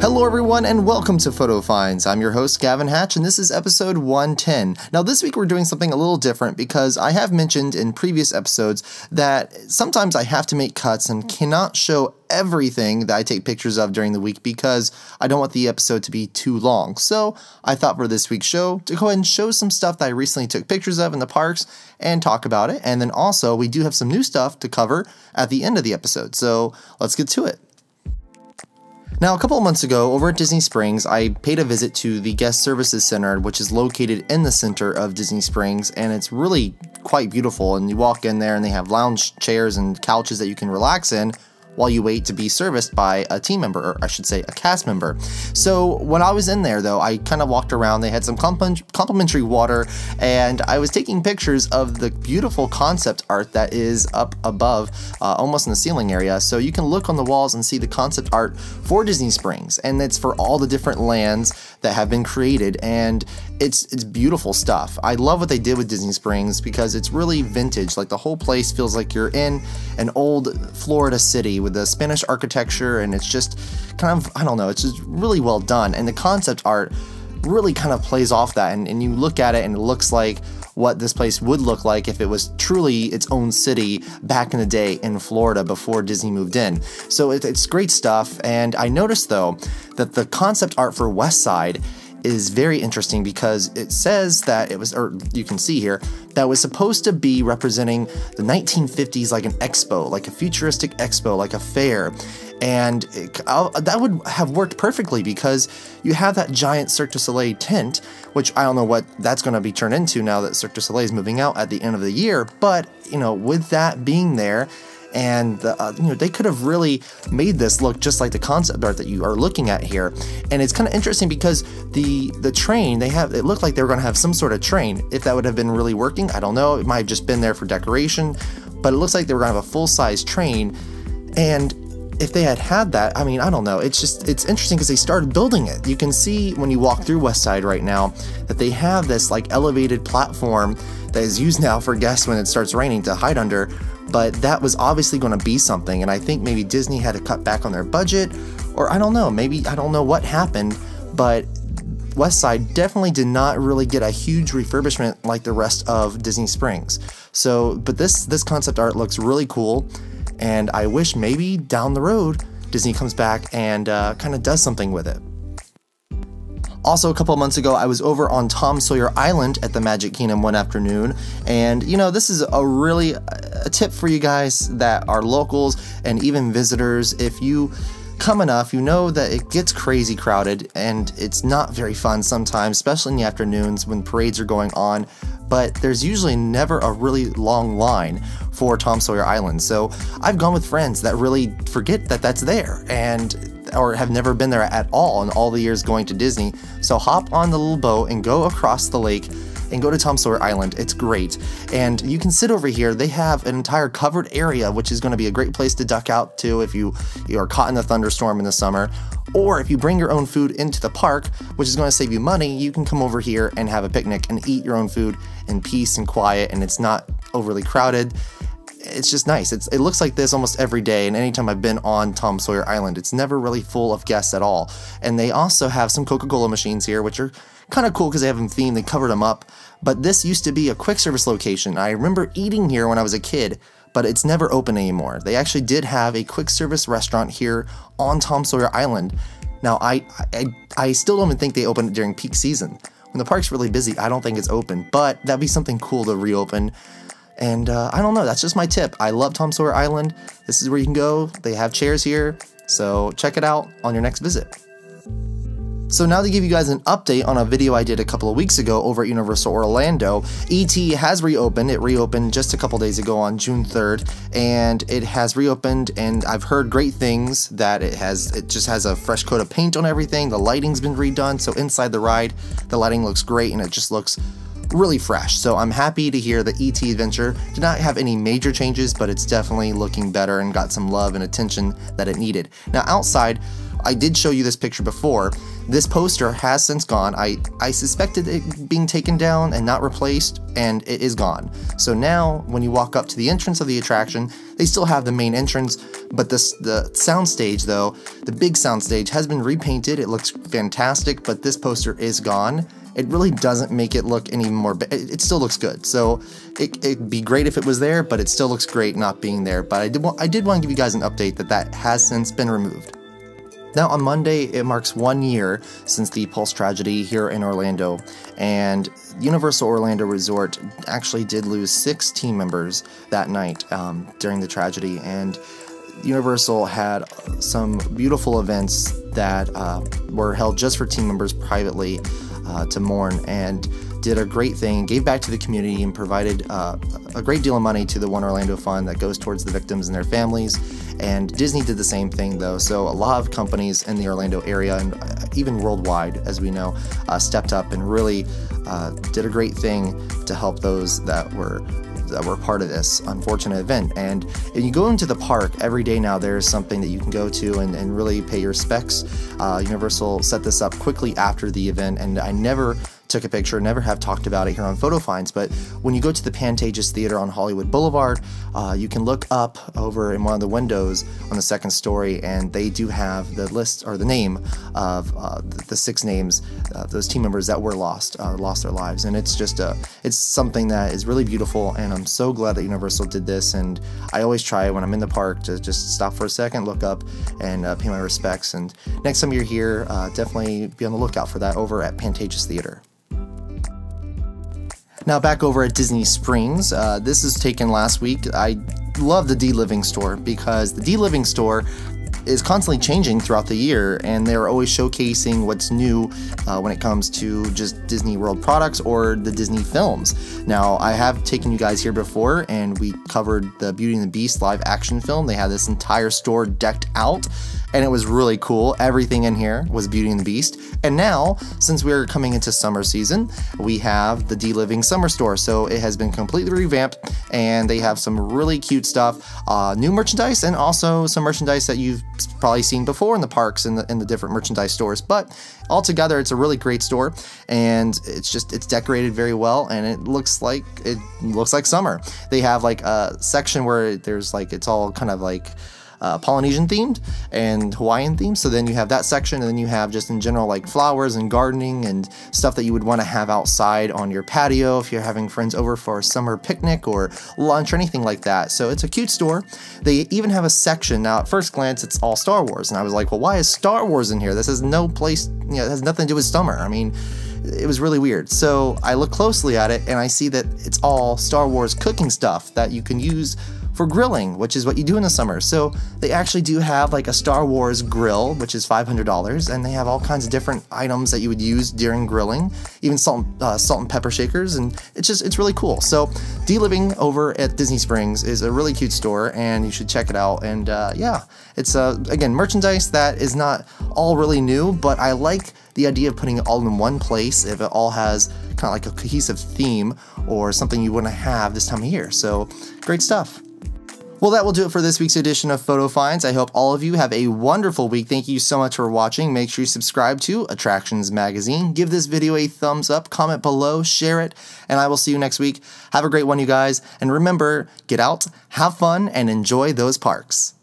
Hello everyone and welcome to Photo Finds. I'm your host Gavin Hatch and this is episode 110. Now this week we're doing something a little different because I have mentioned in previous episodes that sometimes I have to make cuts and cannot show everything that I take pictures of during the week because I don't want the episode to be too long. So I thought for this week's show to go ahead and show some stuff that I recently took pictures of in the parks and talk about it. And then also we do have some new stuff to cover at the end of the episode. So let's get to it. Now, a couple of months ago, over at Disney Springs, I paid a visit to the Guest Services Center, which is located in the center of Disney Springs, and it's really quite beautiful. And you walk in there and they have lounge chairs and couches that you can relax in while you wait to be serviced by a team member, or I should say a cast member. So when I was in there though, I kind of walked around. They had some complimentary water and I was taking pictures of the beautiful concept art that is up above, almost in the ceiling area. So you can look on the walls and see the concept art for Disney Springs, and it's for all the different lands that have been created, and it's beautiful stuff. I love what they did with Disney Springs because it's really vintage. Like the whole place feels like you're in an old Florida city with the Spanish architecture, and it's just kind of, I don't know, it's just really well done. And the concept art really kind of plays off that, and you look at it and it looks like what this place would look like if it was truly its own city back in the day in Florida before Disney moved in. So it's great stuff. And I noticed though that the concept art for West Side is very interesting because it says that it was, or you can see here, that was supposed to be representing the 1950s, like an expo, like a futuristic expo, like a fair. And that would have worked perfectly because you have that giant Cirque du Soleil tent, which I don't know what that's going to be turned into now that Cirque du Soleil is moving out at the end of the year. But, you know, with that being there, and you know, they could have really made this look just like the concept art that you are looking at here. And it's kind of interesting because the train, it looked like they were going to have some sort of train. If that would have been really working, I don't know. It might have just been there for decoration, but it looks like they were going to have a full-size train. And if they had that, I mean, I don't know. It's interesting because they started building it. You can see when you walk through West Side right now that they have this like elevated platform that is used now for guests when it starts raining to hide under. But that was obviously going to be something, and I think maybe Disney had to cut back on their budget, or I don't know, maybe, I don't know what happened, but West Side definitely did not really get a huge refurbishment like the rest of Disney Springs. So, but this concept art looks really cool, and I wish maybe down the road Disney comes back and kind of does something with it. Also, a couple of months ago, I was over on Tom Sawyer Island at the Magic Kingdom one afternoon, and you know, this is a tip for you guys that are locals and even visitors. If you come enough, you know that it gets crazy crowded and it's not very fun sometimes, especially in the afternoons when parades are going on, but there's usually never a really long line for Tom Sawyer Island. So I've gone with friends that really forget that that's there or have never been there at all in all the years going to Disney. So hop on the little boat and go across the lake and go to Tom Sawyer Island. It's great. And you can sit over here. They have an entire covered area, which is going to be a great place to duck out to if you are caught in a thunderstorm in the summer. Or if you bring your own food into the park, which is going to save you money, you can come over here and have a picnic and eat your own food in peace and quiet, and it's not overly crowded. It's just nice. It looks like this almost every day, and anytime I've been on Tom Sawyer Island, it's never really full of guests at all. And they also have some Coca-Cola machines here, which are kind of cool because they have them themed. They covered them up. But this used to be a quick service location. I remember eating here when I was a kid, but it's never open anymore. They actually did have a quick service restaurant here on Tom Sawyer Island. Now, I still don't even think they opened it during peak season. When the park's really busy, I don't think it's open, but that'd be something cool to reopen. And I don't know, that's just my tip. I love Tom Sawyer Island. This is where you can go. They have chairs here, so check it out on your next visit. So now to give you guys an update on a video I did a couple of weeks ago over at Universal Orlando, ET has reopened. It reopened just a couple days ago on June 3rd, and it has reopened, and I've heard great things that it just has a fresh coat of paint on everything. The lighting's been redone, so inside the ride, the lighting looks great, and it just looks really fresh. So I'm happy to hear that ETventure did not have any major changes, but it's definitely looking better and got some love and attention that it needed. Now outside, I did show you this picture before. This poster has since gone. I suspected it being taken down and not replaced, and it is gone. So now, when you walk up to the entrance of the attraction, they still have the main entrance, but the sound stage, though, the big sound stage, has been repainted. It looks fantastic, but this poster is gone. It really doesn't make it look any more, it still looks good. So it'd be great if it was there, but it still looks great not being there. But I did want to give you guys an update that has since been removed. Now on Monday, it marks 1 year since the Pulse tragedy here in Orlando, and Universal Orlando Resort actually did lose 6 team members that night during the tragedy, and Universal had some beautiful events that were held just for team members privately to mourn, and did a great thing, gave back to the community, and provided a great deal of money to the One Orlando Fund that goes towards the victims and their families. And Disney did the same thing, though, so a lot of companies in the Orlando area, and even worldwide, as we know, stepped up and really did a great thing to help those that were part of this unfortunate event. And if you go into the park every day now, there's something that you can go to and really pay your respects. Universal set this up quickly after the event, and I never took a picture, never have talked about it here on Photo Finds, but when you go to the Pantages Theater on Hollywood Boulevard, you can look up over in one of the windows on the second story, and they do have the list, or the name of the 6 names, those team members that were lost their lives. And it's just it's something that is really beautiful, and I'm so glad that Universal did this. And I always try when I'm in the park to just stop for a second, look up, and pay my respects. And next time you're here, definitely be on the lookout for that over at Pantages Theater. Now back over at Disney Springs, this is taken last week. I love the DLiving store because the DLiving store is constantly changing throughout the year, and they're always showcasing what's new when it comes to just Disney World products or the Disney films. Now, I have taken you guys here before, and we covered the Beauty and the Beast live action film. They had this entire store decked out, and it was really cool. Everything in here was Beauty and the Beast. And now, since we're coming into summer season, we have the DLiving summer store. So it has been completely revamped, and they have some really cute stuff, new merchandise, and also some merchandise that you've probably seen before in the parks and in the different merchandise stores. But altogether, it's a really great store, and it's decorated very well, and it looks like summer. They have like a section where there's like, it's all kind of like Polynesian themed and Hawaiian themed. So then you have that section, and then you have just in general like flowers and gardening and stuff that you would want to have outside on your patio if you're having friends over for a summer picnic or lunch or anything like that. So it's a cute store. They even have a section. Now at first glance it's all Star Wars, and I was like, well, why is Star Wars in here? This has no place, it has nothing to do with summer. I mean, it was really weird. So I look closely at it, and I see that it's all Star Wars cooking stuff that you can use for grilling, which is what you do in the summer. So they actually do have like a Star Wars grill, which is $500, and they have all kinds of different items that you would use during grilling, even salt and pepper shakers, and it's really cool. So DLiving over at Disney Springs is a really cute store, and you should check it out. And yeah, it's again, merchandise that is not all really new, but I like the idea of putting it all in one place if it all has kind of like a cohesive theme or something you want to have this time of year. So great stuff. Well, that will do it for this week's edition of Photo Finds. I hope all of you have a wonderful week. Thank you so much for watching. Make sure you subscribe to Attractions Magazine. Give this video a thumbs up, comment below, share it, and I will see you next week. Have a great one, you guys. And remember, get out, have fun, and enjoy those parks.